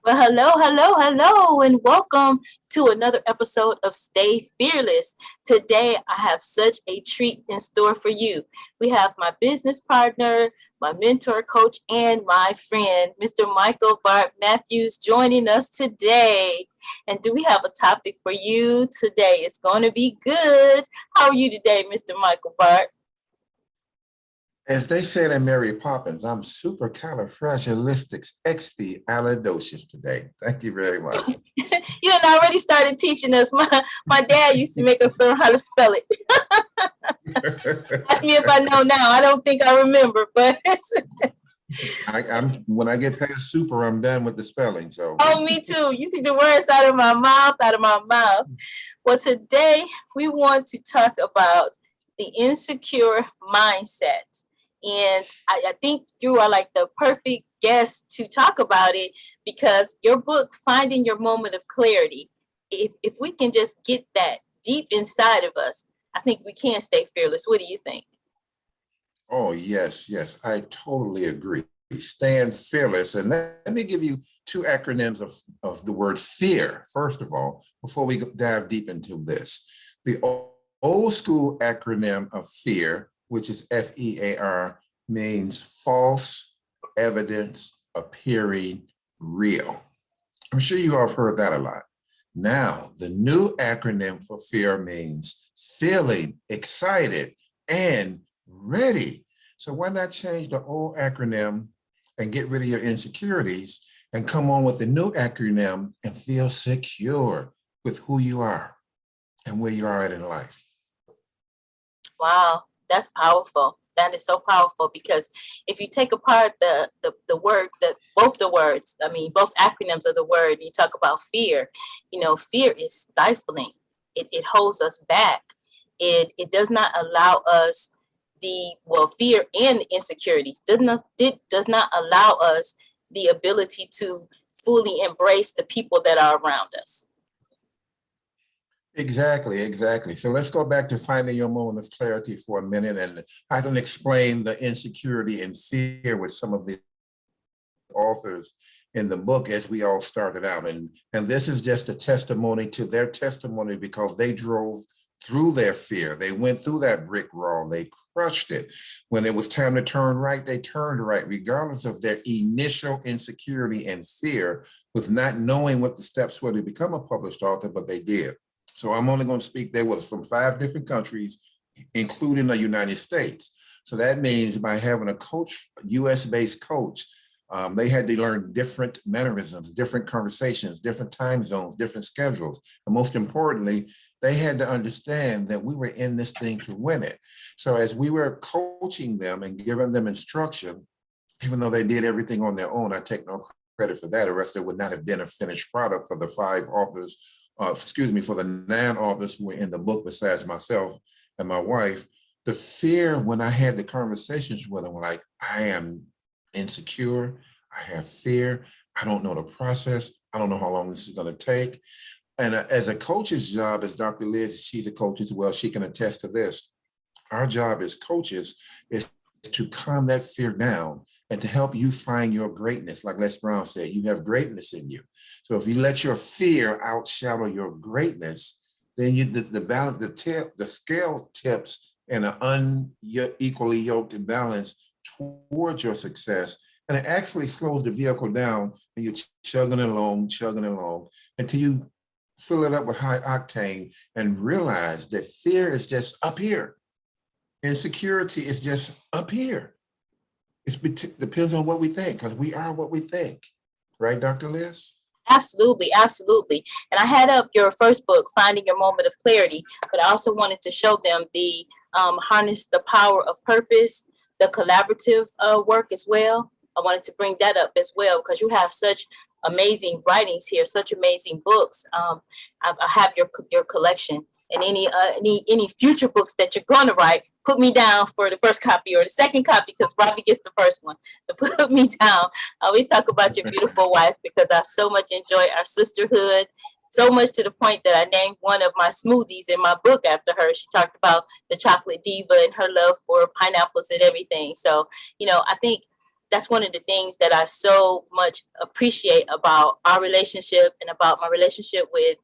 Well, hello, and welcome to another episode of Stay Fearless. Today, I have such a treat in store for you. We have my business partner, my mentor, coach, and my friend, Mr. Michael Bart Matthews, joining us today. And do we have a topic for you today? It's going to be good. How are you today, Mr. Michael Bart? As they said in Mary Poppins, I'm supercalifragilisticexpialidocious today. Thank you very much. You done already started teaching us. My dad used to make us learn how to spell it. Ask me if I know now. I don't think I remember, but I'm when I get past super, I'm done with the spelling. So, oh, me too. You see the words out of my mouth, out of my mouth. Well, today we want to talk about the insecure mindset. And I think you are like the perfect guest to talk about it because your book, Finding Your Moment of Clarity, if we can just get that deep inside of us, I think we can stay fearless. What do you think? oh yes, I totally agree. Stand fearless, and let me give you two acronyms of the word fear. First of all, before we dive deep into this, the old school acronym of fear, which is FEAR, means false evidence appearing real. I'm sure you all have heard that a lot. Now, the new acronym for fear means feeling excited and ready. So why not change the old acronym and get rid of your insecurities and come on with the new acronym and feel secure with who you are and where you are at in life? Wow, that's powerful. That is so powerful because if you take apart the word, that both the words, I mean, both acronyms of the word, and you talk about fear, fear is stifling. It holds us back. It does not allow us fear and insecurities does not allow us the ability to fully embrace the people that are around us. Exactly. So let's go back to finding your moment of clarity for a minute, and I can explain the insecurity and fear with some of the authors in the book as we all started out. And this is just a testimony to their testimony because they drove through their fear. They went through that brick wall. They crushed it. When it was time to turn right, they turned right, regardless of their initial insecurity and fear with not knowing what the steps were to become a published author, but they did. So I'm only going to speak, they was from 5 different countries, including the United States. So that means by having a coach, US-based coach, they had to learn different mannerisms, different conversations, different time zones, different schedules. And most importantly, they had to understand that we were in this thing to win it. So as we were coaching them and giving them instruction, even though they did everything on their own, I take no credit for that, or else there would not have been a finished product for the 5 authors, for the 9 authors who were in the book besides myself and my wife. The fear when I had the conversations with them, like, I am insecure, I have fear, I don't know the process, I don't know how long this is going to take. And as a coach's job, as Dr. Liz, she's a coach as well, she can attest to this. Our job as coaches is to calm that fear down and to help you find your greatness. Like Les Brown said, you have greatness in you. So if you let your fear outshadow your greatness, then the scale tips in an unequally yoked imbalance towards your success. And it actually slows the vehicle down and you're chugging along until you fill it up with high octane and realize that fear is just up here. Insecurity is just up here. It depends on what we think, because we are what we think. Right, Dr. Liz? Absolutely, absolutely. And I had up your first book, Finding Your Moment of Clarity, but I also wanted to show them the Harness the Power of Purpose, the collaborative work as well. I wanted to bring that up as well because you have such amazing writings here, such amazing books. I have your collection, and any future books that you're going to write, put me down for the first copy or the second copy because Robbie gets the first one. So put me down. I always talk about your beautiful wife because I so much enjoy our sisterhood. So much to the point that I named one of my smoothies in my book after her. She talked about the chocolate diva and her love for pineapples and everything. So, I think that's one of the things that I so much appreciate about our relationship and about my relationship with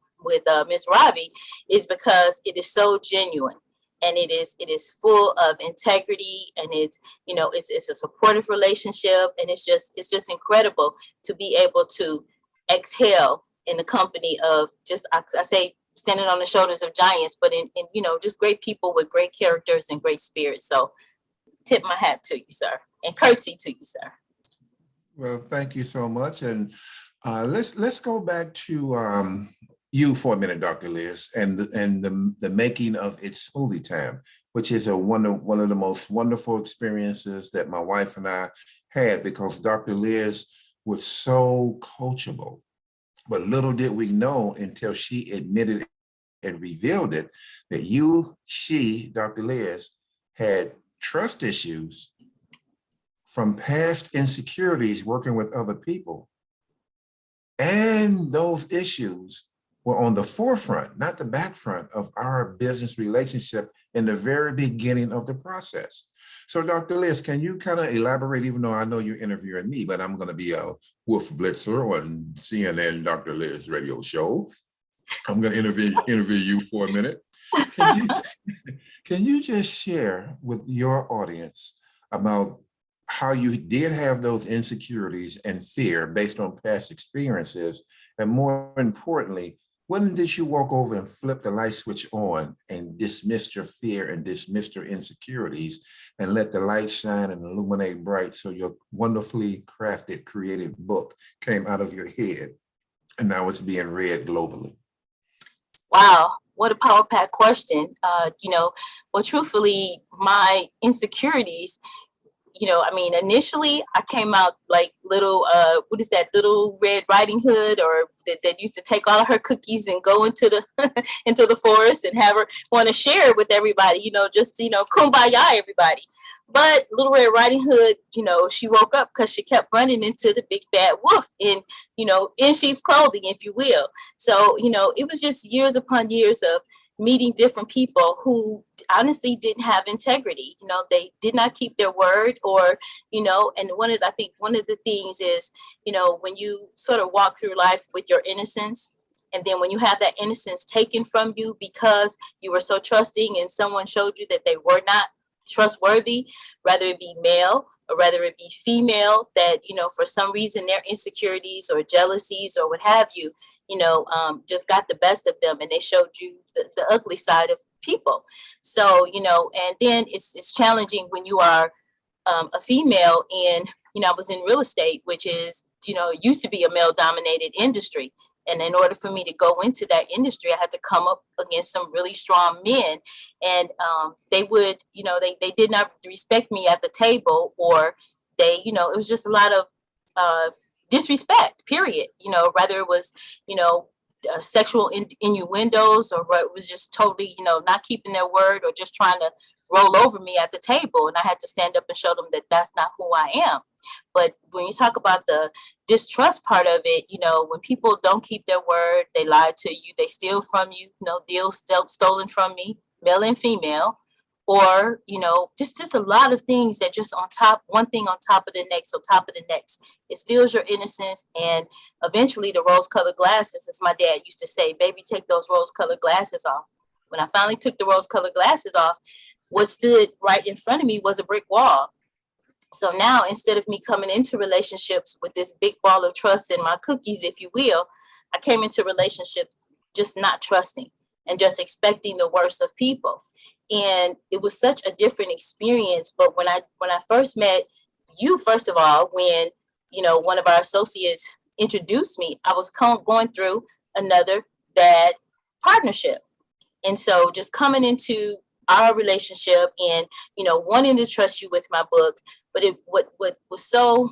Miss Robbie, is because it is so genuine, and it is full of integrity, and it's a supportive relationship, and it's just incredible to be able to exhale in the company of, just I say, standing on the shoulders of giants, but in just great people with great characters and great spirits. So tip my hat to you, sir, and curtsy to you, sir. Well, thank you so much. And let's go back to you for a minute, Dr. Liz, and the making of It's Smoothie Time, which is one of the most wonderful experiences that my wife and I had, because Dr. Liz was so coachable. But little did we know, until she admitted and revealed it, that she, Dr. Liz, had trust issues from past insecurities working with other people. And those issues were on the forefront, not the back front, of our business relationship in the very beginning of the process. So Dr. Liz, can you kind of elaborate, even though I know you're interviewing me, but I'm going to be a Wolf Blitzer on CNN Dr. Liz radio show. I'm going to interview you for a minute. Can you just share with your audience about how you did have those insecurities and fear based on past experiences? And more importantly, when did you walk over and flip the light switch on and dismiss your fear and dismiss your insecurities and let the light shine and illuminate bright, so your wonderfully crafted, created book came out of your head and now it's being read globally? Wow, what a power pack question. Well, truthfully, my insecurities, initially I came out like little, what is that, Little Red Riding Hood, or that used to take all of her cookies and go into the into the forest and have her want to share it with everybody, kumbaya, everybody. But Little Red Riding Hood, she woke up because she kept running into the big bad wolf in sheep's clothing, if you will. So, it was just years upon years of meeting different people who honestly didn't have integrity. They did not keep their word, or, and I think one of the things is, when you sort of walk through life with your innocence, and then when you have that innocence taken from you because you were so trusting and someone showed you that they were not trustworthy, whether it be male or whether it be female, that for some reason their insecurities or jealousies or what have you, just got the best of them, and they showed you the ugly side of people. So and then it's challenging when you are a female, and I was in real estate, which is used to be a male dominated industry. And in order for me to go into that industry, I had to come up against some really strong men. And they would, they did not respect me at the table, or they, it was just a lot of disrespect, period. Whether it was, sexual innuendos, or it was just totally, not keeping their word, or just trying to roll over me at the table. And I had to stand up and show them that that's not who I am. But when you talk about the distrust part of it, when people don't keep their word, they lie to you, they steal from you, deals stolen from me, male and female, or, just a lot of things that just one thing on top of the next, on top of the next. It steals your innocence, and eventually the rose-colored glasses, as my dad used to say, baby, take those rose-colored glasses off. When I finally took the rose-colored glasses off, what stood right in front of me was a brick wall. So now, instead of me coming into relationships with this big ball of trust in my cookies, if you will, I came into relationships just not trusting and just expecting the worst of people. And it was such a different experience. But when I first met you, first of all, when, one of our associates introduced me, I was going through another bad partnership. And so just coming into our relationship and, wanting to trust you with my book. But what was so,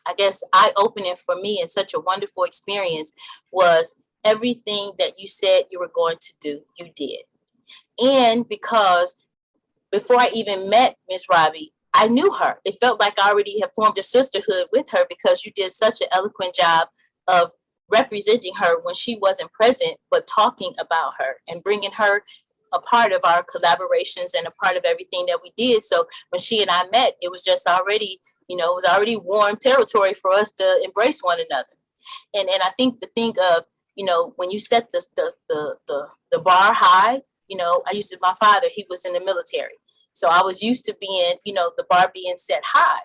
I guess, eye-opening for me and such a wonderful experience was everything that you said you were going to do, you did. And because before I even met Miss Robbie, I knew her. It felt like I already had formed a sisterhood with her, because you did such an eloquent job of representing her when she wasn't present, but talking about her and bringing her a part of our collaborations and a part of everything that we did. So when she and I met, it was just already You know, it was already warm territory for us to embrace one another. And I think the thing of, you know, when you set the bar high, you know, my father, he was in the military. So I was used to being, you know, the bar being set high.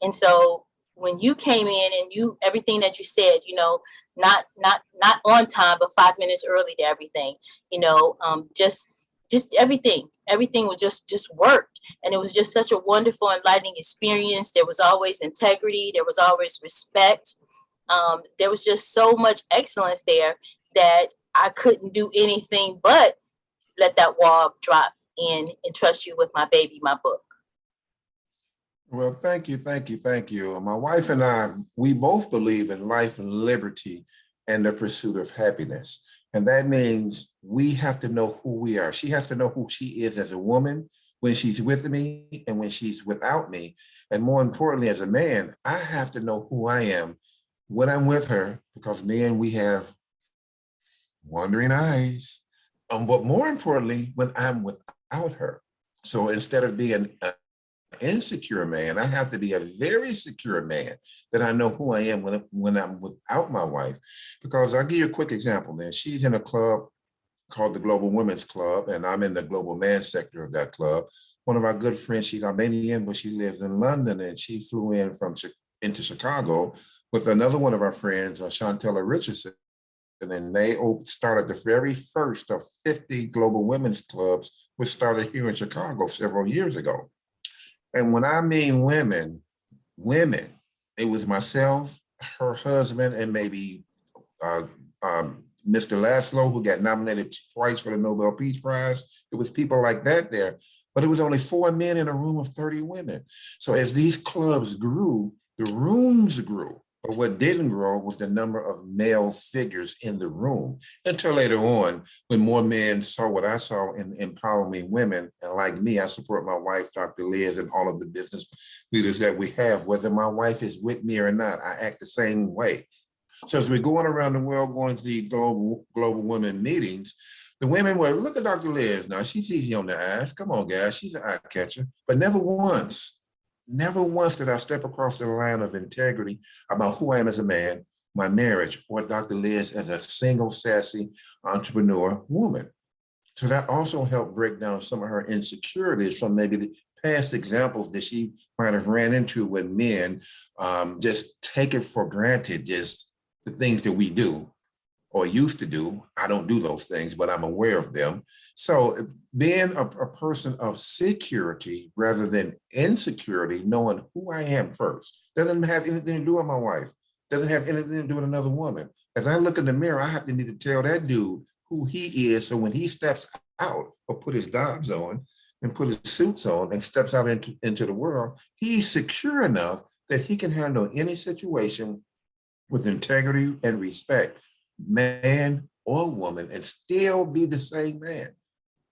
And so when you came in and everything that you said, you know, not on time, but 5 minutes early to everything, you know, just everything was just worked. And it was just such a wonderful, enlightening experience. There was always integrity. There was always respect. There was just so much excellence there that I couldn't do anything but let that wall drop and trust you with my baby, my book. Well, thank you. My wife and I, we both believe in life and liberty and the pursuit of happiness. And that means we have to know who we are. She has to know who she is as a woman when she's with me and when she's without me. And more importantly, as a man, I have to know who I am when I'm with her, because men, we have wandering eyes. But more importantly, when I'm without her. So instead of being an insecure man, I have to be a very secure man, that I know who I am when I'm without my wife. Because I'll give you a quick example. Then she's in a club called the Global Women's Club, and I'm in the global man sector of that club. One of our good friends, she's Armenian, but she lives in London, and she flew into Chicago with another one of our friends, Shantella Richardson. And then they started the very first of 50 global women's clubs, which started here in Chicago several years ago. And when I mean women, it was myself, her husband, and maybe Mr. Laszlo, who got nominated twice for the Nobel Peace Prize. It was people like that there, but it was only 4 men in a room of 30 women. So as these clubs grew, the rooms grew. But what didn't grow was the number of male figures in the room, until later on, when more men saw what I saw in empowering women. And like me, I support my wife, Dr. Liz, and all of the business leaders that we have. Whether my wife is with me or not, I act the same way. So as we're going around the world, going to the global women meetings, the women were, look at Dr. Liz now. She's easy on the eyes. Come on, guys. She's an eye catcher. But never once did I step across the line of integrity about who I am as a man, my marriage, or Dr. Liz as a single, sassy entrepreneur woman. So that also helped break down some of her insecurities from maybe the past examples that she might have ran into with men, just take it for granted, just the things that we do or used to do. I don't do those things, but I'm aware of them. So being a person of security rather than insecurity, knowing who I am first, doesn't have anything to do with my wife, doesn't have anything to do with another woman. As I look in the mirror, I have to need to tell that dude who he is. So when he steps out or put his dobs on and put his suits on and steps out into the world, he's secure enough that he can handle any situation with integrity and respect, man or woman, and still be the same man.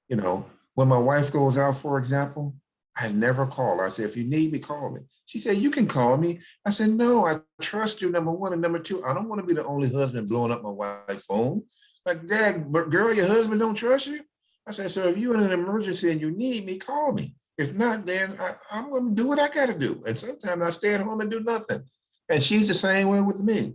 You know, when my wife goes out, for example, I never call her. I say, if you need me, call me. She said, you can call me. I said, no, I trust you, number one. And number two, I don't want to be the only husband blowing up my wife's phone. Like, Dad, but girl, your husband don't trust you? I said, so if you're in an emergency and you need me, call me. If not, then I'm going to do what I got to do. And sometimes I stay at home and do nothing. And she's the same way with me.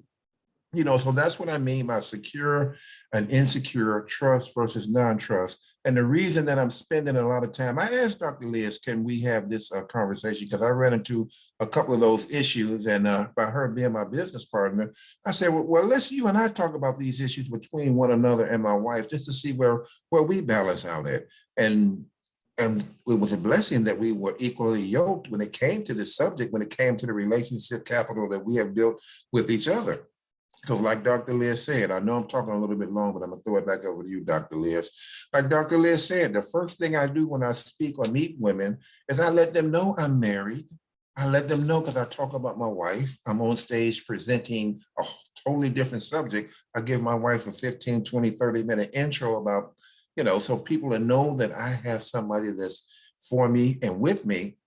You know, so that's what I mean by secure and insecure, trust versus non-trust. And the reason that I'm spending a lot of time, I asked Dr. Liz, can we have this conversation? Because I ran into a couple of those issues, and by her being my business partner, I said, well, let's you and I talk about these issues between one another and my wife, just to see where we balance out at. And it was a blessing that we were equally yoked when it came to this subject, when it came to the relationship capital that we have built with each other. Because like Dr. Liz said, I know I'm talking a little bit long, but I'm going to throw it back over to you, Dr. Liz. Like Dr. Liz said, the first thing I do when I speak or meet women is I let them know I'm married. I let them know, because I talk about my wife. I'm on stage presenting a totally different subject. I give my wife a 15, 20, 30-minute intro about, you know, so people will know that I have somebody that's for me and with me,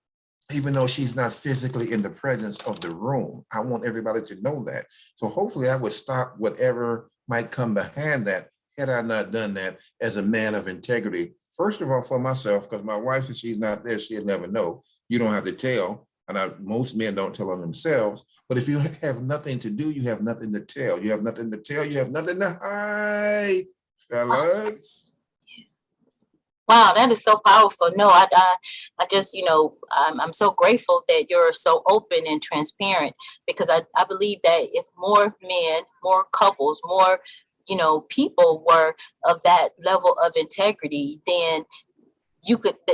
even though she's not physically in the presence of the room. I want everybody to know that. So hopefully I would stop whatever might come behind that had I not done that as a man of integrity. First of all, for myself, because my wife, if she's not there, she'll never know. You don't have to tell. And most men don't tell on themselves, but if you have nothing to do, you have nothing to tell. You have nothing to tell, you have nothing to hide, fellas. Wow, that is so powerful. No, I just, I'm so grateful that you're so open and transparent, because I believe that if more men, more couples, more, people were of that level of integrity, then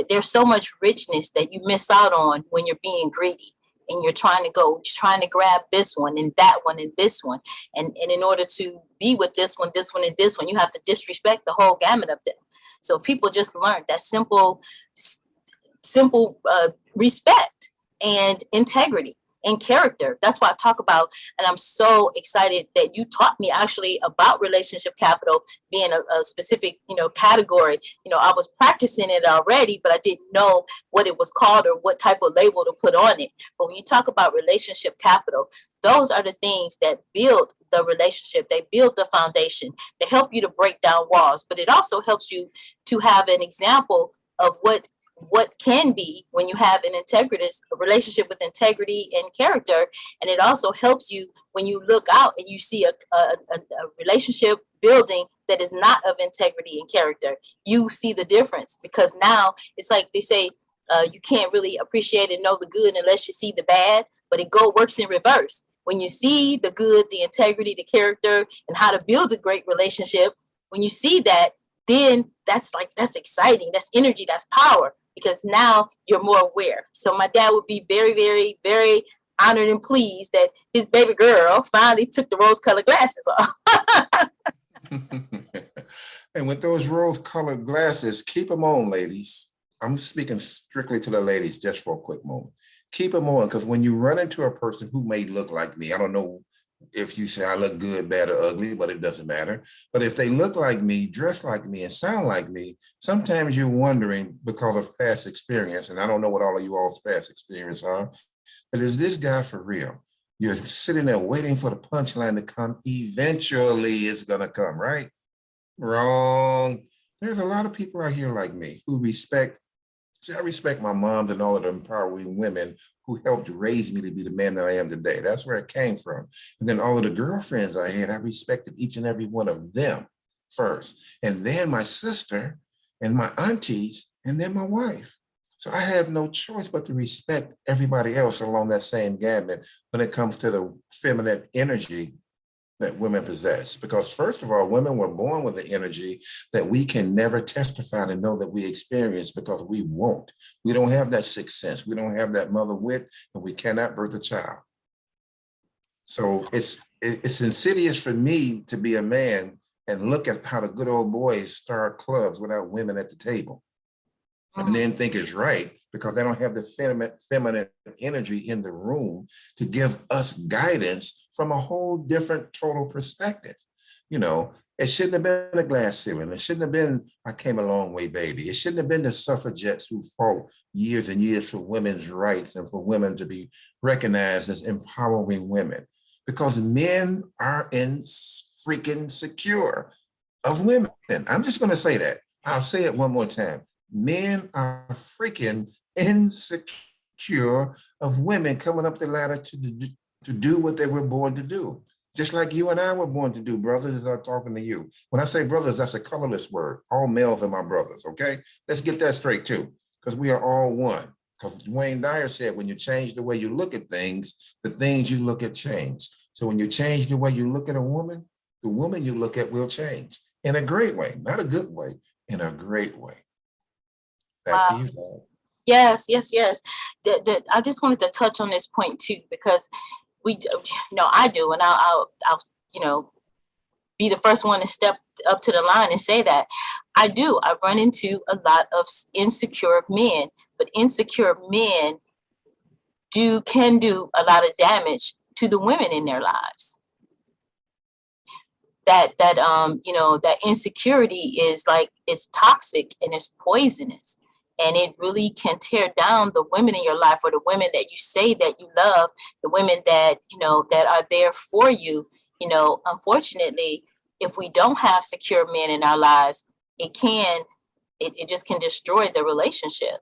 there's so much richness that you miss out on when you're being greedy and you're trying to grab this one and that one and this one. And in order to be with this one, and this one, you have to disrespect the whole gamut of them. So people just learned that simple respect and integrity and character. That's why I talk about, and I'm so excited that you taught me actually about relationship capital being a specific, category. I was practicing it already, but I didn't know what it was called or what type of label to put on it. But when you talk about relationship capital, those are the things that build the relationship. They build the foundation. They help you to break down walls, but it also helps you to have an example of what can be when you have a relationship with integrity and character. And it also helps you when you look out and you see a relationship building that is not of integrity and character. You see the difference, because now it's like they say, you can't really appreciate and know the good unless you see the bad, but it works in reverse. When you see the good, the integrity, the character, and how to build a great relationship, when you see that, then that's exciting. That's energy, that's power, because now you're more aware. So my dad would be very, very, very honored and pleased that his baby girl finally took the rose-colored glasses off. And with those rose-colored glasses, keep them on, ladies. I'm speaking strictly to the ladies just for a quick moment. Keep them on, because when you run into a person who may look like me, I don't know if you say I look good, bad, or ugly, but it doesn't matter. But if they look like me, dress like me, and sound like me, sometimes you're wondering, because of past experience, and I don't know what all of you all's past experience are, but is this guy for real? You're sitting there waiting for the punchline to come. Eventually it's going to come, right? Wrong. There's a lot of people out here like me who I respect my mom and all of the empowering women who helped raise me to be the man that I am today. That's where it came from. And then all of the girlfriends I had, I respected each and every one of them first. And then my sister and my aunties, and then my wife. So I have no choice but to respect everybody else along that same gamut when it comes to the feminine energy that women possess. Because first of all, women were born with the energy that we can never testify to know that we experience, because we won't. We don't have that sixth sense. We don't have that mother wit, and we cannot birth a child. So it's insidious for me to be a man and look at how the good old boys start clubs without women at the table, and then think it's right, because they don't have the feminine energy in the room to give us guidance from a whole different total perspective. It shouldn't have been a glass ceiling. It shouldn't have been, I came a long way, baby. It shouldn't have been the suffragettes who fought years and years for women's rights and for women to be recognized as empowering women, because men are freaking secure of women. I'm just going to say that. I'll say it one more time. Men are freaking insecure of women coming up the ladder to do what they were born to do. Just like you and I were born to do, brothers, as I'm talking to you. When I say brothers, that's a colorless word. All males are my brothers, okay? Let's get that straight too, because we are all one. Because Wayne Dyer said, when you change the way you look at things, the things you look at change. So when you change the way you look at a woman, the woman you look at will change in a great way, not a good way, in a great way. Back to you, Val. Yes. I just wanted to touch on this point too, because I do, and I'll be the first one to step up to the line and say that I do. I've run into a lot of insecure men, but insecure men can do a lot of damage to the women in their lives. That insecurity is it's toxic and it's poisonous. And it really can tear down the women in your life, or the women that you say that you love, the women that, that are there for you. Unfortunately, if we don't have secure men in our lives, it just can destroy the relationship.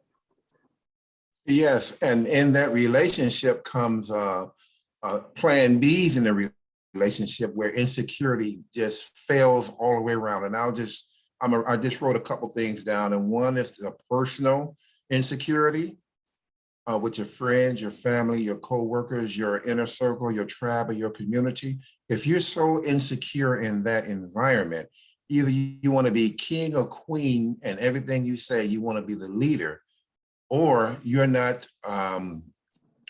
Yes, and in that relationship comes plan Bs in the relationship where insecurity just fails all the way around. And I just wrote a couple things down, and one is the personal insecurity with your friends, your family, your coworkers, your inner circle, your tribe, or your community. If you're so insecure in that environment, either you want to be king or queen, and everything you say, you want to be the leader, or you're not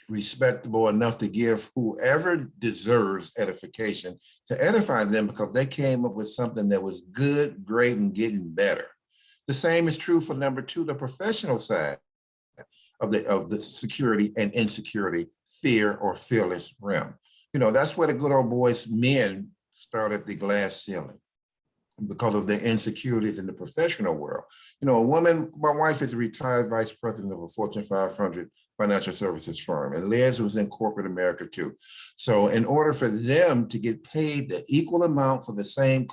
respectable enough to give whoever deserves edification to edify them because they came up with something that was good, great, and getting better. The same is true for number two, the professional side of the security and insecurity, fear or fearless realm. You know, that's where the good old boys men started the glass ceiling because of their insecurities in the professional world. You know, a woman, my wife is a retired vice president of a Fortune 500 financial services firm, and Liz was in corporate America too. So in order for them to get paid the equal amount for the same,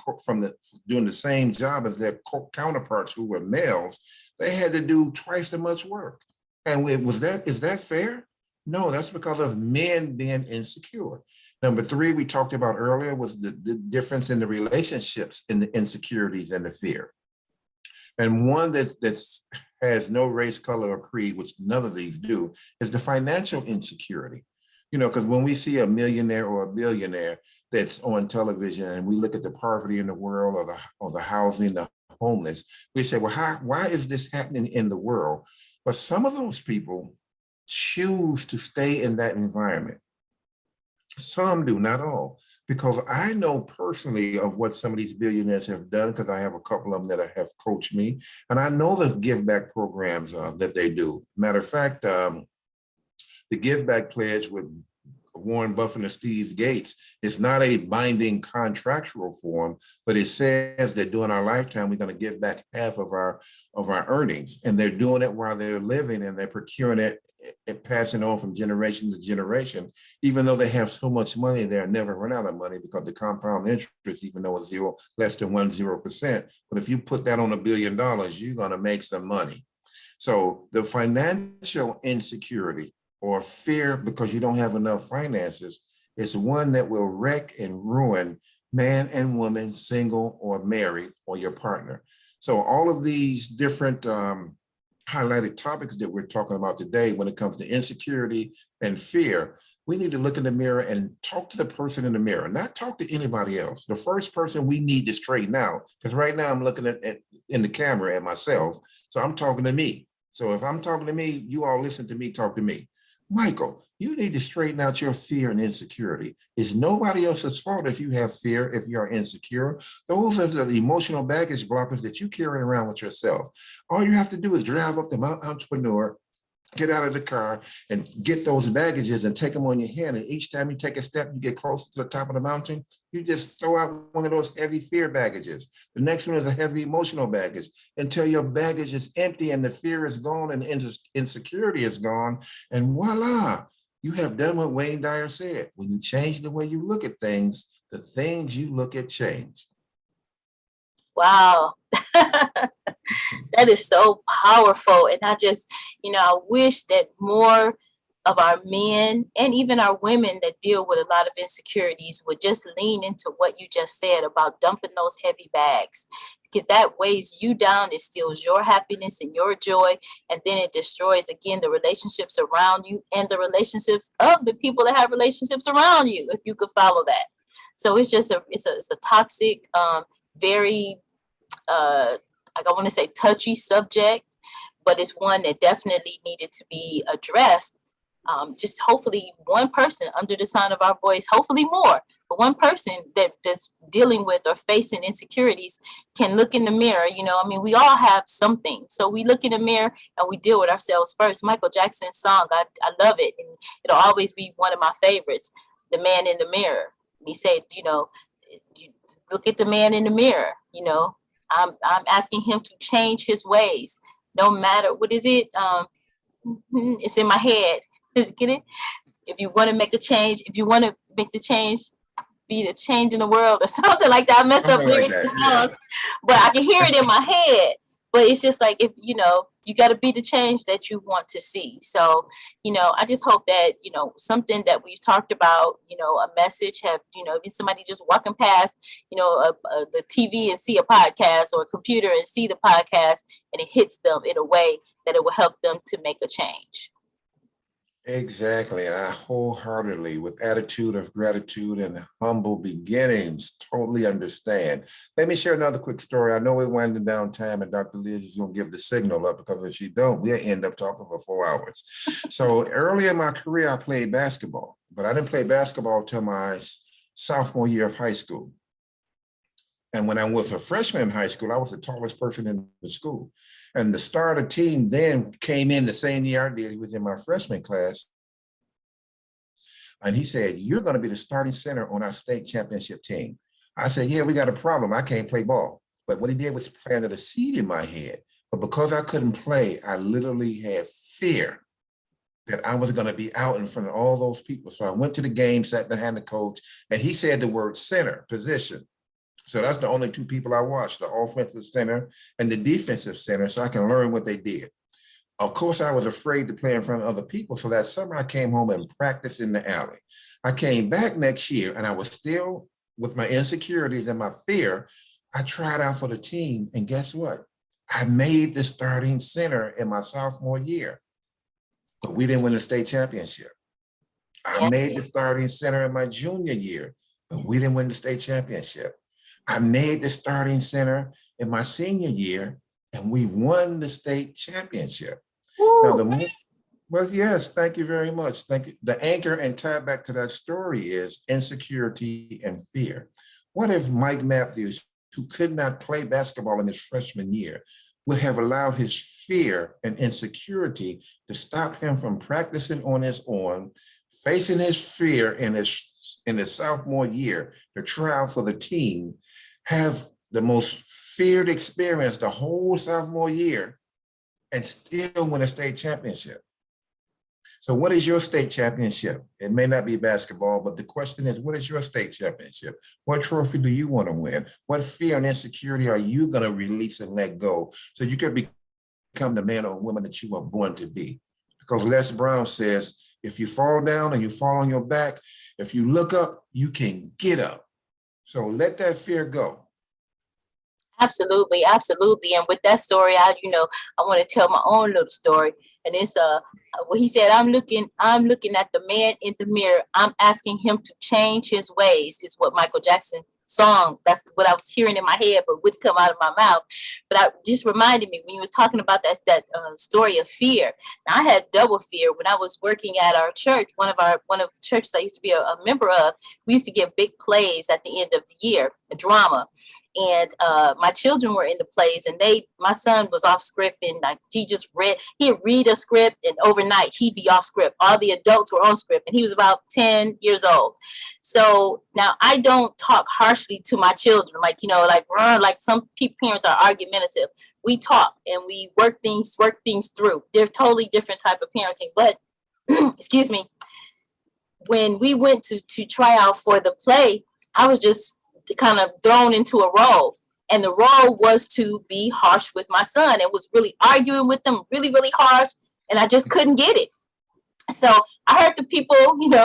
doing the same job as their counterparts who were males, they had to do twice as much work. And is that fair? No, that's because of men being insecure. Number three, we talked about earlier, was the difference in the relationships, in the insecurities and the fear. And one that has no race, color, or creed, which none of these do, is the financial insecurity. You know, because when we see a millionaire or a billionaire that's on television and we look at the poverty in the world or the housing, the homeless, we say, well, why is this happening in the world? But some of those people choose to stay in that environment. Some do, not all, because I know personally of what some of these billionaires have done, because I have a couple of them that have coached me, and I know the give back programs that they do. Matter of fact, the give back pledge with Warren Buffett and Steve Gates is not a binding contractual form, but it says that during our lifetime, we're going to give back half of our earnings. And they're doing it while they're living, and they're procuring it and passing on from generation to generation. Even though they have so much money, they'll never run out of money because the compound interest, even though it's less than 0%. But if you put that on $1 billion, you're going to make some money. So the financial insecurity or fear because you don't have enough finances is one that will wreck and ruin man and woman, single or married, or your partner. So all of these different highlighted topics that we're talking about today, when it comes to insecurity and fear, we need to look in the mirror and talk to the person in the mirror, not talk to anybody else. The first person we need to straighten out, because right now I'm looking at in the camera at myself, so I'm talking to me. So if I'm talking to me, you all listen to me, talk to me. Michael, you need to straighten out your fear and insecurity. It's nobody else's fault if you have fear, if you're insecure. Those are the emotional baggage blockers that you carry around with yourself. All you have to do is drive up to Mount Entrepreneur, get out of the car and get those baggages and take them on your hand. And each time you take a step, you get closer to the top of the mountain, you just throw out one of those heavy fear baggages. The next one is a heavy emotional baggage until your baggage is empty and the fear is gone and insecurity is gone. And voila, you have done what Wayne Dyer said. When you change the way you look at things, the things you look at change. Wow. That is so powerful. And I just, I wish that more of our men and even our women that deal with a lot of insecurities would just lean into what you just said about dumping those heavy bags, because that weighs you down. It steals your happiness and your joy. And then it destroys, again, the relationships around you and the relationships of the people that have relationships around you, if you could follow that. So it's just it's a toxic, very, I want to say touchy subject, but it's one that definitely needed to be addressed. Just hopefully one person under the sound of our voice, hopefully more, but one person that's dealing with or facing insecurities can look in the mirror. We all have something. So we look in the mirror and we deal with ourselves first. Michael Jackson's song, I love it. And it'll always be one of my favorites, The Man in the Mirror. He said, you look at the man in the mirror, I'm asking him to change his ways, no matter what is it. It's in my head. Get it? If you want to make a change, if you want to make the change, be the change in the world or something like that. I messed up lyrics, but I can hear it in my head. But it's just like, if, you got to be the change that you want to see. So, I just hope that, something that we've talked about, a message have, if somebody just walking past, the TV and see a podcast, or a computer and see the podcast, and it hits them in a way that it will help them to make a change. Exactly. And I wholeheartedly, with attitude of gratitude and humble beginnings, totally understand. Let me share another quick story. I know we're winding down time, and Dr. Liz is going to give the signal up, because if she don't, we'll end up talking for 4 hours. So early in my career, I played basketball, but I didn't play basketball till my sophomore year of high school. And when I was a freshman in high school, I was the tallest person in the school. And the starter team then came in the same year I did. He was in my freshman class. And he said, "You're going to be the starting center on our state championship team." I said, "Yeah, we got a problem. I can't play ball." But what he did was planted a seed in my head. But because I couldn't play, I literally had fear that I was going to be out in front of all those people. So I went to the game, sat behind the coach, and he said the word center position. So that's the only two people I watched, the offensive center and the defensive center, so I can learn what they did. Of course, I was afraid to play in front of other people. So that summer I came home and practiced in the alley. I came back next year, and I was still with my insecurities and my fear. I tried out for the team, and guess what? I made the starting center in my sophomore year, but we didn't win the state championship. I made the starting center in my junior year, but we didn't win the state championship. I made the starting center in my senior year, and we won the state championship. Now, well, yes, thank you very much. Thank you. The anchor and tie back to that story is insecurity and fear. What if Mike Matthews, who could not play basketball in his freshman year, would have allowed his fear and insecurity to stop him from practicing on his own, facing his fear in his sophomore year to try out for the team, have the most feared experience the whole sophomore year, and still win a state championship? So what is your state championship? It may not be basketball, but the question is, what is your state championship? What trophy do you want to win? What fear and insecurity are you going to release and let go so you can become the man or woman that you were born to be? Because Les Brown says, if you fall down and you fall on your back, if you look up, you can get up. So let that fear go. Absolutely, absolutely. And with that story, I want to tell my own little story. And it's what he said, I'm looking at the man in the mirror. I'm asking him to change his ways, is what Michael Jackson song. That's what I was hearing in my head, but wouldn't come out of my mouth. But I just reminded me when you were talking about that story of fear. Now, I had double fear when I was working at our church. One of the churches I used to be a member of. We used to get big plays at the end of the year, a drama. And my children were in the plays, and my son was off script, and like he'd read a script, and overnight he'd be off script. All the adults were on script, and he was about 10 years old. So now I don't talk harshly to my children, like some parents are argumentative. We talk and we work things through. They're totally different type of parenting. But excuse me, when we went to try out for the play, I was just kind of thrown into a role, and the role was to be harsh with my son, and was really arguing with them really, really harsh, and I just couldn't get it. So I heard the people,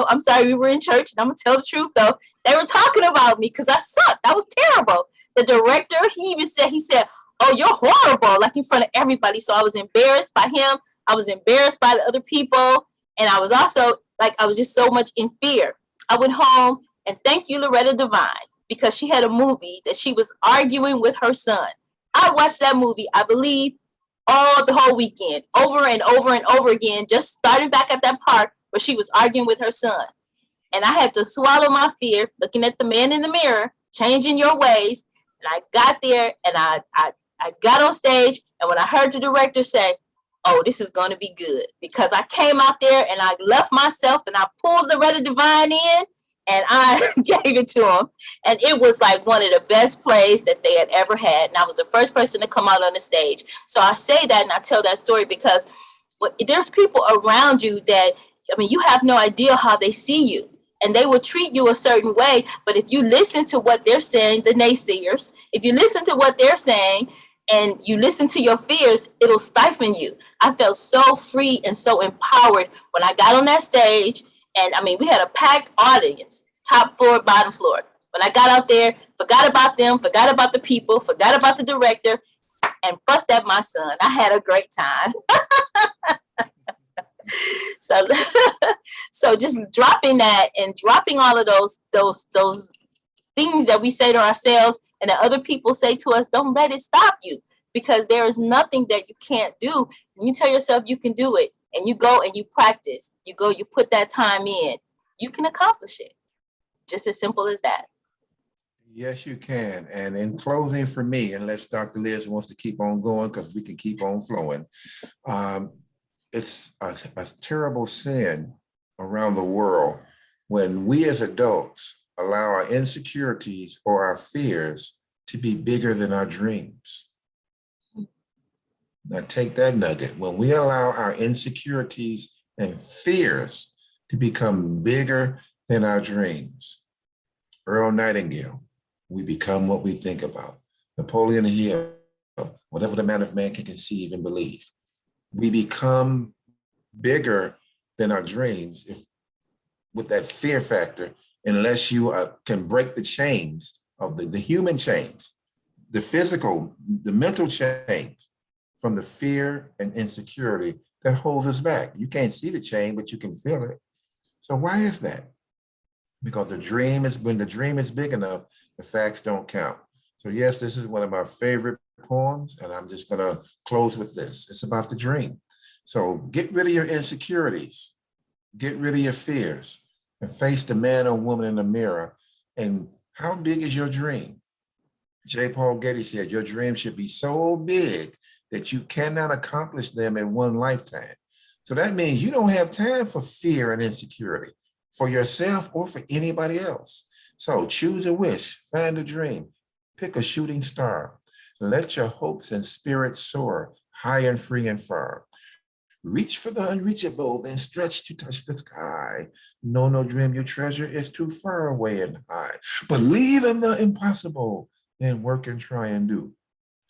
I'm sorry, we were in church, and I'm gonna tell the truth though, they were talking about me because I sucked. I was terrible. The director, he said, "Oh, you're horrible," like in front of everybody. So I was embarrassed by him. I was embarrassed by the other people, and I was also I was just so much in fear. I went home, and thank you, Loretta Devine, because she had a movie that she was arguing with her son. I watched that movie, I believe, the whole weekend, over and over and over again, just starting back at that part where she was arguing with her son. And I had to swallow my fear, looking at the man in the mirror, changing your ways. And I got there, and I got on stage, and when I heard the director say, "Oh, this is going to be good," because I came out there and I left myself and I pulled Loretta Devine in, and I gave it to him. And it was like one of the best plays that they had ever had. And I was the first person to come out on the stage. So I say that and I tell that story because there's people around you that, you have no idea how they see you. And they will treat you a certain way. But if you listen to what they're saying, the naysayers, if you listen to what they're saying, and you listen to your fears, it'll stifle you. I felt so free and so empowered when I got on that stage. And I mean, we had a packed audience, top floor, bottom floor. When I got out there, forgot about them, forgot about the people, forgot about the director, and fussed at my son. I had a great time. So, so just dropping that and dropping all of those things that we say to ourselves and that other people say to us, don't let it stop you, because there is nothing that you can't do. You tell yourself you can do it, and you go and you practice. You go, you put that time in, you can accomplish it. Just as simple as that. Yes, you can. And in closing for me, unless Dr. Liz wants to keep on going, because we can keep on flowing, it's a terrible sin around the world when we as adults allow our insecurities or our fears to be bigger than our dreams. Now take that nugget. When we allow our insecurities and fears to become bigger than our dreams. Earl Nightingale, we become what we think about. Napoleon Hill, whatever the man of man can conceive and believe. We become bigger than our dreams with that fear factor, unless you can break the chains of the human chains, the physical, the mental chains from the fear and insecurity that holds us back. You can't see the chain, but you can feel it. So why is that? Because when the dream is big enough, the facts don't count. So yes, this is one of my favorite poems, and I'm just gonna close with this. It's about the dream. So get rid of your insecurities, get rid of your fears, and face the man or woman in the mirror. And how big is your dream? J. Paul Getty said, your dream should be so big that you cannot accomplish them in one lifetime. So that means you don't have time for fear and insecurity for yourself or for anybody else. So choose a wish, find a dream, pick a shooting star. Let your hopes and spirits soar high and free and far. Reach for the unreachable, then stretch to touch the sky. No dream you treasure is too far away and high. Believe in the impossible, then work and try and do.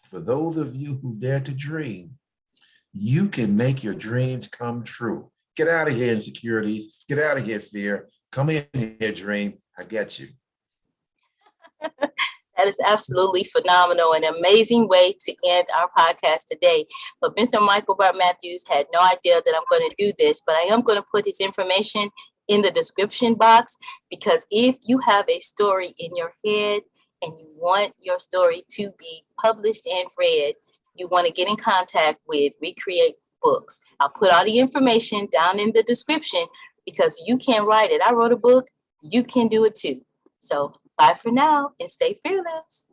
For those of you who dare to dream, you can make your dreams come true. Get out of here, insecurities. Get out of here, fear. Come in here, dream. I get you. That is absolutely phenomenal, an amazing way to end our podcast today. But Mr. Michael Bart Matthews had no idea that I'm going to do this, but I am going to put his information in the description box, because if you have a story in your head and you want your story to be published and read, you want to get in contact with Recreate Books. I'll put all the information down in the description, because you can write it. I wrote a book. You can do it too. So bye for now and stay fearless.